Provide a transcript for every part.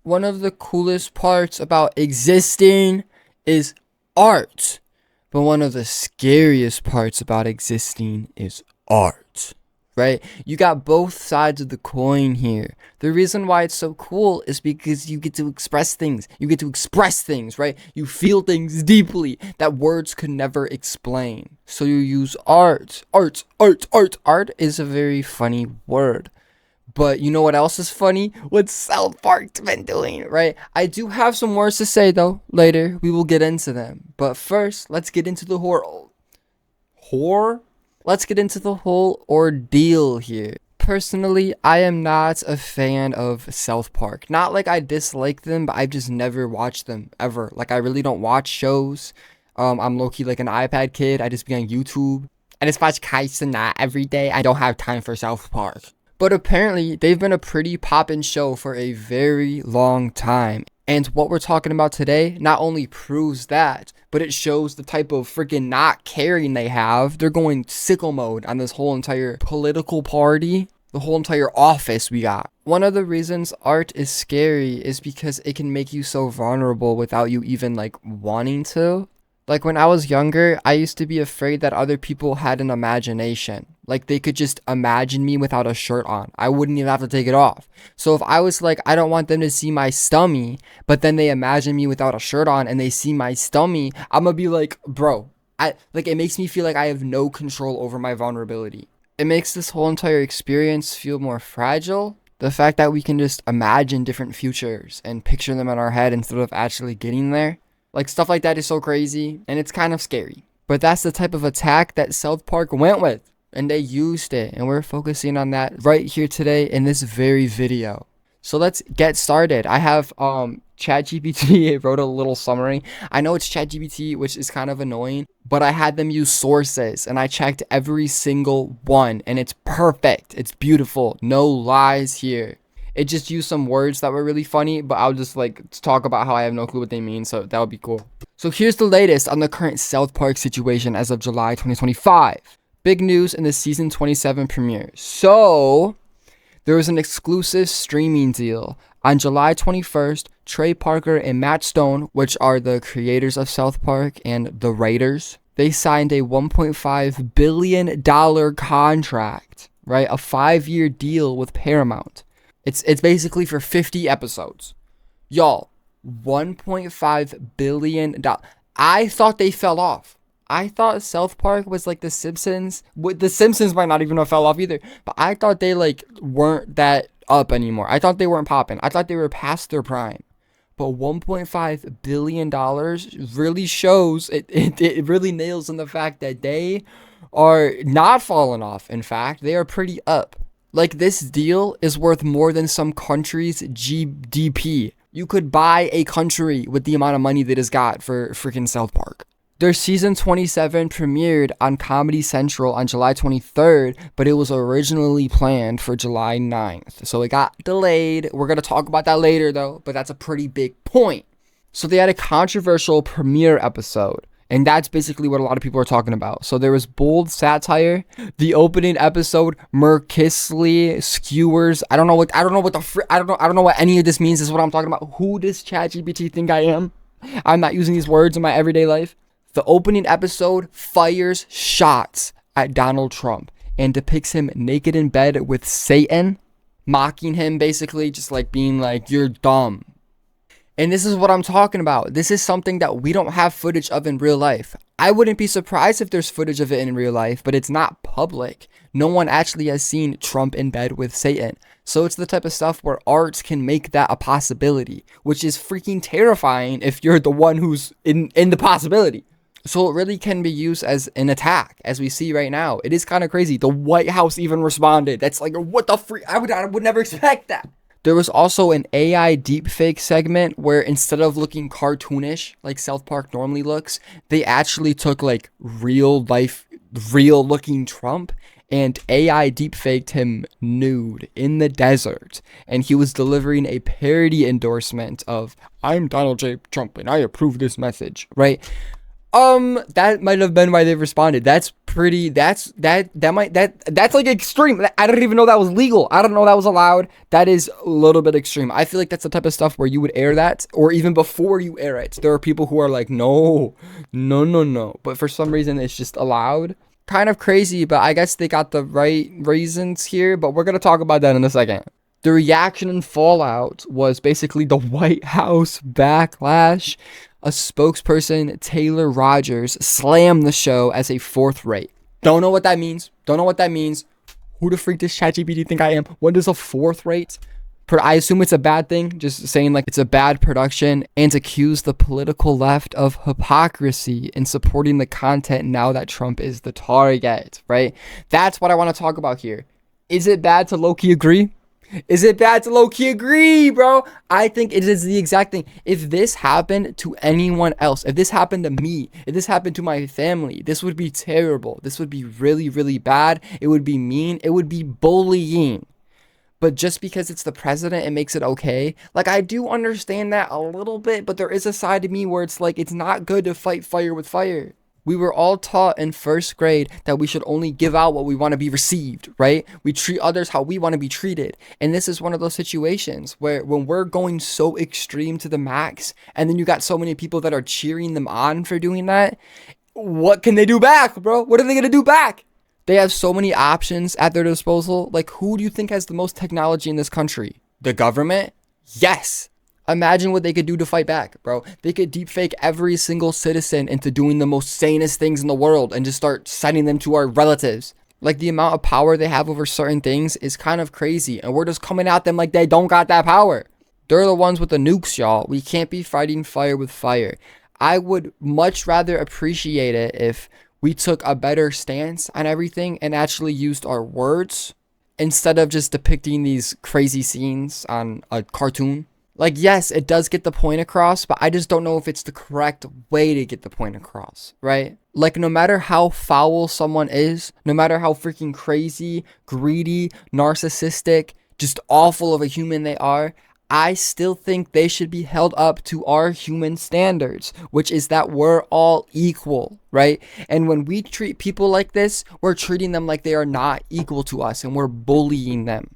One of the coolest parts about existing is art. But one of the scariest parts about existing is art, right? You got both sides of the coin here. The reason why it's so cool is because you get to express things. You get to express things, right? You feel things deeply that words could never explain. So you use art. Art is a very funny word. But you know what else is funny? What South Park's been doing, right? I do have some words to say, though. Later, we will get into them. But first, let's get into the Let's get into the whole ordeal here. Personally, I am not a fan of South Park. Not like I dislike them, but I've just never watched them, ever. Like, I really don't watch shows. I'm low-key like an iPad kid. I just be on YouTube. I just watch Kaisana every day. I don't have time for South Park. But apparently, they've been a pretty poppin' show for a very long time. And what we're talking about today not only proves that, but it shows the type of freaking not caring they have. They're going sicko mode on this whole entire political party, the whole entire office we got. One of the reasons art is scary is because it can make you so vulnerable without you even like wanting to. Like when I was younger, I used to be afraid that other people had an imagination. Like they could just imagine me without a shirt on. I wouldn't even have to take it off. So if I was like, I don't want them to see my stomach, but then they imagine me without a shirt on and they see my stomach, I'm gonna be like, bro, it makes me feel like I have no control over my vulnerability. It makes this whole entire experience feel more fragile. The fact that we can just imagine different futures and picture them in our head instead of actually getting there. Like, stuff like that is so crazy, and it's kind of scary. But that's the type of attack that South Park went with, and they used it, and we're focusing on that right here today in this very video. So let's get started. I have ChatGPT wrote a little summary. I know it's ChatGPT, which is kind of annoying, but I had them use sources, and I checked every single one, and it's perfect. It's beautiful. No lies here. It just used some words that were really funny, but I'll just like talk about how I have no clue what they mean, so that would be cool. So here's the latest on the current South Park situation as of July 2025. Big news in the season 27 premiere. So there was an exclusive streaming deal. On July 21st, Trey Parker and Matt Stone, which are the creators of South Park and the writers, they signed a $1.5 billion contract, right? A 5-year deal with Paramount. It's basically for 50 episodes. Y'all, $1.5 billion. I thought they fell off. I thought South Park was like The Simpsons. The Simpsons might not even have fell off either. But I thought they like weren't that up anymore. I thought they weren't popping. I thought they were past their prime. But $1.5 billion really shows, it really nails in the fact that they are not falling off. In fact, they are pretty up. Like, this deal is worth more than some country's GDP. You could buy a country with the amount of money that it's got for freaking South Park. Their season 27 premiered on Comedy Central on July 23rd, but it was originally planned for July 9th. So it got delayed. We're going to talk about that later, though, but that's a pretty big point. So they had a controversial premiere episode. And that's basically what a lot of people are talking about. So there was bold satire. The opening episode mercilessly skewers. I don't know what any of this means. Is what I'm talking about. Who does ChatGPT think I am? I'm not using these words in my everyday life. The opening episode fires shots at Donald Trump and depicts him naked in bed with Satan, mocking him basically, just like being like, "You're dumb." And this is what I'm talking about. This is something that we don't have footage of in real life. I wouldn't be surprised if there's footage of it in real life, but it's not public. No one actually has seen Trump in bed with Satan. So it's the type of stuff where art can make that a possibility, which is freaking terrifying if you're the one who's in the possibility. So it really can be used as an attack, as we see right now. It is kind of crazy. The White House even responded. That's like, what the freak? I would never expect that. There was also an AI deepfake segment where instead of looking cartoonish like South Park normally looks, they actually took like real looking Trump and AI deepfaked him nude in the desert. And he was delivering a parody endorsement of, "I'm Donald J. Trump and I approve this message," right? That might have been why they responded. That's pretty. That's like extreme. I didn't even know that was legal. I don't know that was allowed. That is a little bit extreme. I feel like that's the type of stuff where you would air that, or even before you air it. There are people who are like, no, no, no, no. But for some reason, it's just allowed. Kind of crazy, but I guess they got the right reasons here. But we're gonna talk about that in a second. The reaction and fallout was basically the White House backlash. A spokesperson, Taylor Rogers, slammed the show as a fourth rate. Don't know what that means. Don't know what that means. Who the freak does ChatGPT think I am? What is a fourth rate? I assume it's a bad thing, just saying like it's a bad production, and accused the political left of hypocrisy in supporting the content now that Trump is the target, right? That's what I want to talk about here. Is it bad to low-key agree? Is it bad to low-key agree, bro? I think it is the exact thing. If this happened to anyone else, if this happened to me, if this happened to my family, this would be terrible. This would be really, really bad. It would be mean. It would be bullying. But just because it's the president, it makes it okay. Like, I do understand that a little bit, but there is a side to me where it's like, it's not good to fight fire with fire. We were all taught in first grade that we should only give out what we want to be received, right? We treat others how we want to be treated. And this is one of those situations where when we're going so extreme to the max, and then you got so many people that are cheering them on for doing that, what can they do back, bro? What are they going to do back? They have so many options at their disposal. Like, who do you think has the most technology in this country? The government? Yes. Imagine what they could do to fight back, bro. They could deepfake every single citizen into doing the most sanest things in the world and just start sending them to our relatives. Like, the amount of power they have over certain things is kind of crazy. And we're just coming at them like they don't got that power. They're the ones with the nukes, y'all. We can't be fighting fire with fire. I would much rather appreciate it if we took a better stance on everything and actually used our words instead of just depicting these crazy scenes on a cartoon. Like, yes, it does get the point across, but I just don't know if it's the correct way to get the point across, right? Like, no matter how foul someone is, no matter how freaking crazy, greedy, narcissistic, just awful of a human they are, I still think they should be held up to our human standards, which is that we're all equal, right? And when we treat people like this, we're treating them like they are not equal to us, and we're bullying them.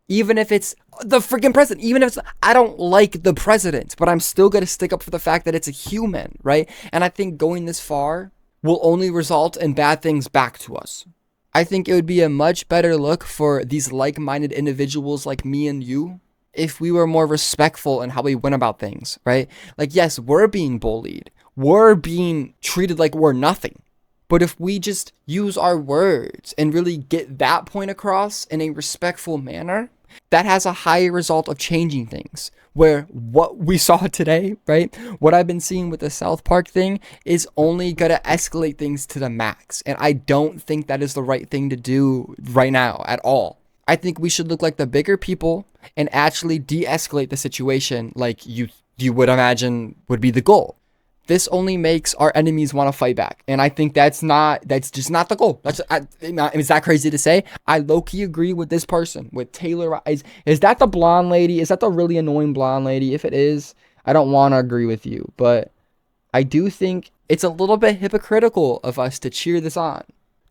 Even if it's the freaking president, even if it's, I don't like the president, but I'm still going to stick up for the fact that it's a human, right? And I think going this far will only result in bad things back to us. I think it would be a much better look for these like-minded individuals like me and you if we were more respectful in how we went about things, right? Like, yes, we're being bullied. We're being treated like we're nothing. But if we just use our words and really get that point across in a respectful manner, that has a higher result of changing things. Where what we saw today, right? What I've been seeing with the South Park thing is only going to escalate things to the max. And I don't think that is the right thing to do right now at all. I think we should look like the bigger people and actually de-escalate the situation like you would imagine would be the goal. This only makes our enemies want to fight back. And I think that's just not the goal. Is that crazy to say? I low-key agree with this person, with Taylor. Is that the blonde lady? Is that the really annoying blonde lady? If it is, I don't want to agree with you. But I do think it's a little bit hypocritical of us to cheer this on.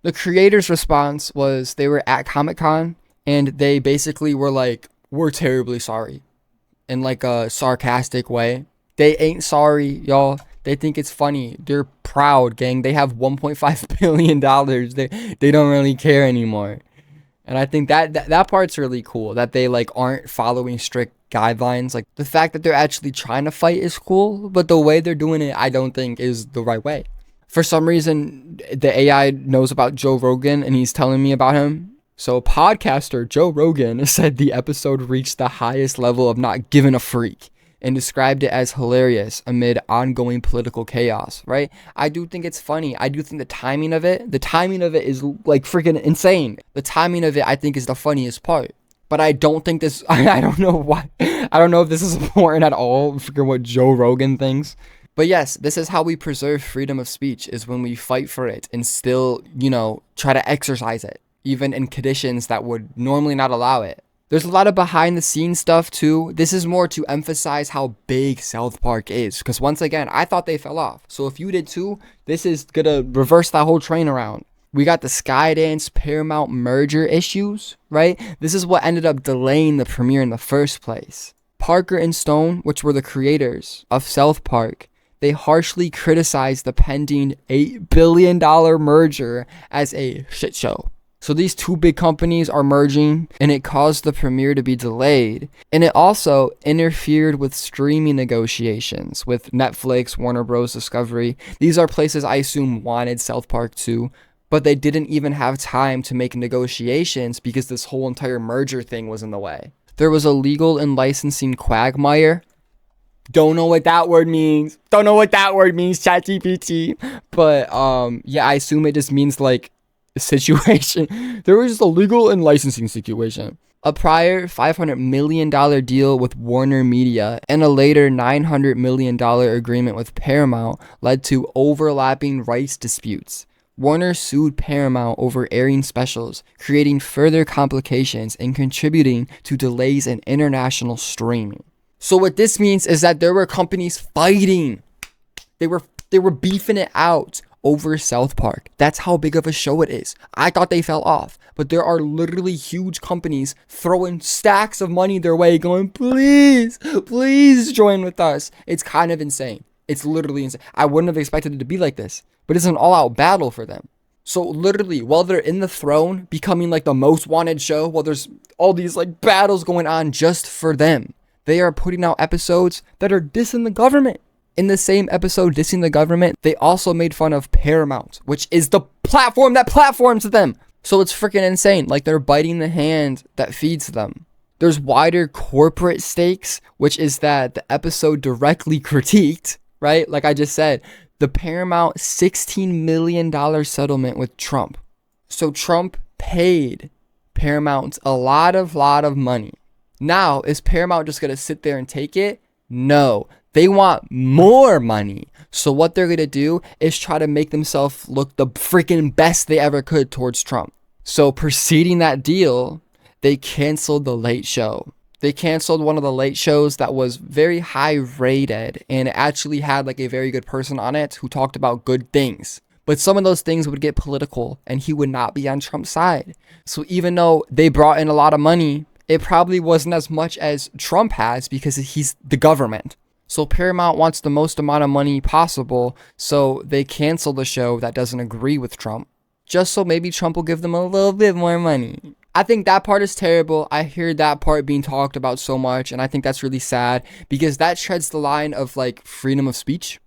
The creators' response was they were at Comic-Con and they basically were like, we're terribly sorry. In like a sarcastic way. They ain't sorry, y'all. They think it's funny. They're proud, gang. They have $1.5 billion. They don't really care anymore. And I think that part's really cool. That they like aren't following strict guidelines. Like the fact that they're actually trying to fight is cool. But the way they're doing it, I don't think is the right way. For some reason, the AI knows about Joe Rogan and he's telling me about him. So podcaster Joe Rogan said the episode reached the highest level of not giving a freak, and described it as hilarious amid ongoing political chaos, right? I do think it's funny. I do think the timing of it is like freaking insane. The timing of it, I think, is the funniest part. But I don't think this, I don't know why. I don't know if this is important at all, freaking what Joe Rogan thinks. But yes, this is how we preserve freedom of speech, is when we fight for it and still, try to exercise it, even in conditions that would normally not allow it. There's a lot of behind the scenes stuff too. This is more to emphasize how big South Park is. Because once again, I thought they fell off. So if you did too, this is gonna reverse that whole train around. We got the Skydance Paramount merger issues, right? This is what ended up delaying the premiere in the first place. Parker and Stone, which were the creators of South Park, they harshly criticized the pending $8 billion merger as a shit show. So these two big companies are merging, and it caused the premiere to be delayed. And it also interfered with streaming negotiations with Netflix, Warner Bros. Discovery. These are places I assume wanted South Park too, but they didn't even have time to make negotiations because this whole entire merger thing was in the way. There was a legal and licensing quagmire. Don't know what that word means. ChatGPT. But yeah, I assume it just means like situation. There was just a legal and licensing situation. A prior $500 million deal with Warner Media and a later $900 million agreement with Paramount led to overlapping rights disputes. Warner sued Paramount over airing specials, creating further complications and contributing to delays in international streaming. So what this means is that there were companies fighting. They were beefing it out over South Park. That's how big of a show it is. I thought they fell off, but there are literally huge companies throwing stacks of money their way going, please join with us. It's kind of insane. It's literally insane. I wouldn't have expected it to be like this, but it's an all-out battle for them. So literally, while they're in the throne, becoming like the most wanted show, while there's all these like battles going on just for them, they are putting out episodes that are dissing the government. In the same episode dissing the government, they also made fun of Paramount, which is the platform that platforms them. So it's freaking insane. Like they're biting the hand that feeds them. There's wider corporate stakes, which is that the episode directly critiqued, right? Like I just said, the Paramount $16 million settlement with Trump. So Trump paid Paramount a lot of money. Now, is Paramount just going to sit there and take it? No. They want more money. So what they're going to do is try to make themselves look the freaking best they ever could towards Trump. So preceding that deal, they canceled The Late Show. They canceled one of the late shows that was very high rated and it actually had like a very good person on it who talked about good things. But some of those things would get political and he would not be on Trump's side. So even though they brought in a lot of money, it probably wasn't as much as Trump has because he's the government. So Paramount wants the most amount of money possible, so they cancel the show that doesn't agree with Trump, just so maybe Trump will give them a little bit more money. I think that part is terrible. I hear that part being talked about so much, and I think that's really sad because that treads the line of like freedom of speech,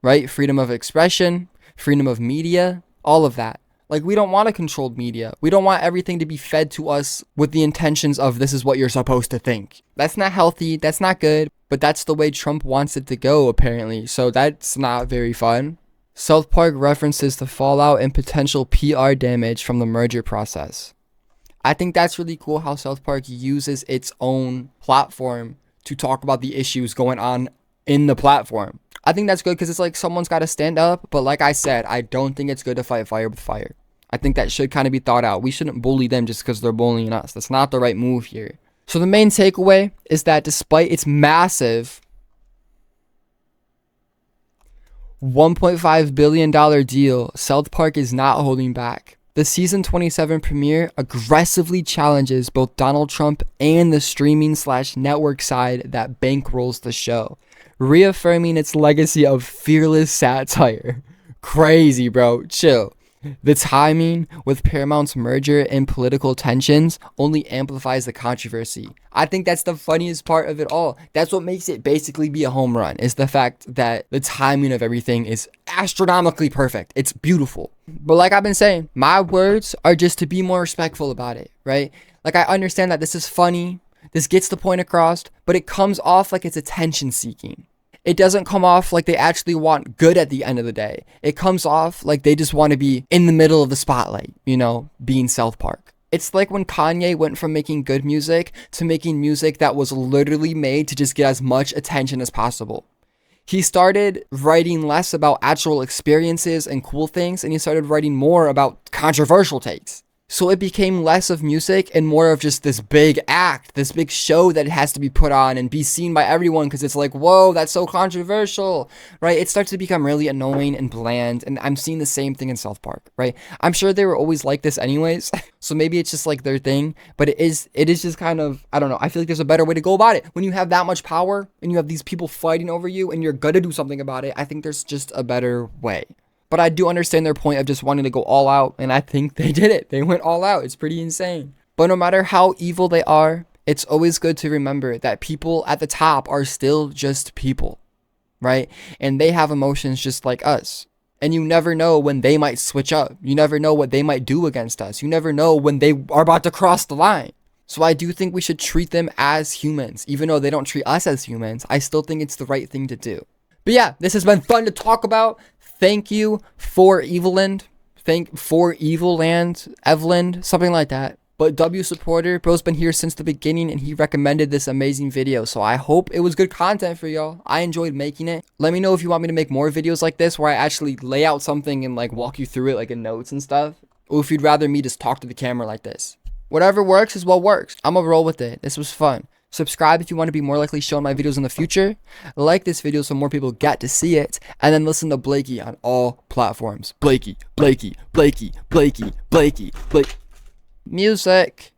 right? Freedom of expression, freedom of media, all of that. Like, we don't want a controlled media. We don't want everything to be fed to us with the intentions of this is what you're supposed to think. That's not healthy. That's not good. But that's the way Trump wants it to go, apparently. So that's not very fun. South Park references the fallout and potential PR damage from the merger process. I think that's really cool how South Park uses its own platform to talk about the issues going on in the platform. I think that's good because it's like someone's got to stand up. But like I said, I don't think it's good to fight fire with fire. I think that should kind of be thought out. We shouldn't bully them just because they're bullying us. That's not the right move here. So the main takeaway is that despite its massive $1.5 billion deal, South Park is not holding back. The season 27 premiere aggressively challenges both Donald Trump and the streaming/network side that bankrolls the show, reaffirming its legacy of fearless satire. Crazy, bro. Chill. The timing with Paramount's merger and political tensions only amplifies the controversy. I think that's the funniest part of it all. That's what makes it basically be a home run, is the fact that the timing of everything is astronomically perfect. It's beautiful. But like I've been saying, my words are just to be more respectful about it, right? Like, I understand that this is funny, this gets the point across, but it comes off like it's attention seeking. It doesn't come off like they actually want good at the end of the day. It comes off like they just want to be in the middle of the spotlight, you know, being South Park. It's like when Kanye went from making good music to making music that was literally made to just get as much attention as possible. He started writing less about actual experiences and cool things, and he started writing more about controversial takes. So it became less of music and more of just this big act, this big show that has to be put on and be seen by everyone because it's like, whoa, that's so controversial, right? It starts to become really annoying and bland, and I'm seeing the same thing in South Park, right? I'm sure they were always like this anyways, so maybe it's just like their thing, but it is just kind of, I don't know, I feel like there's a better way to go about it. When you have that much power and you have these people fighting over you and you're gonna do something about it, I think there's just a better way. But I do understand their point of just wanting to go all out, and I think they did it. They went all out. It's pretty insane. But no matter how evil they are, it's always good to remember that people at the top are still just people, right? And they have emotions just like us. And you never know when they might switch up. You never know what they might do against us. You never know when they are about to cross the line. So I do think we should treat them as humans. Even though they don't treat us as humans, I still think it's the right thing to do. But yeah, this has been fun to talk about. Thank you for Eveland. Evelyn, something like that. But W supporter, bro's been here since the beginning and he recommended this amazing video. So I hope it was good content for y'all. I enjoyed making it. Let me know if you want me to make more videos like this where I actually lay out something and like walk you through it like in notes and stuff. Or if you'd rather me just talk to the camera like this. Whatever works is what works. I'm gonna roll with it. This was fun. Subscribe if you want to be more likely shown my videos in the future. Like this video so more people get to see it. And then listen to Blakey on all platforms. Blakey. Music.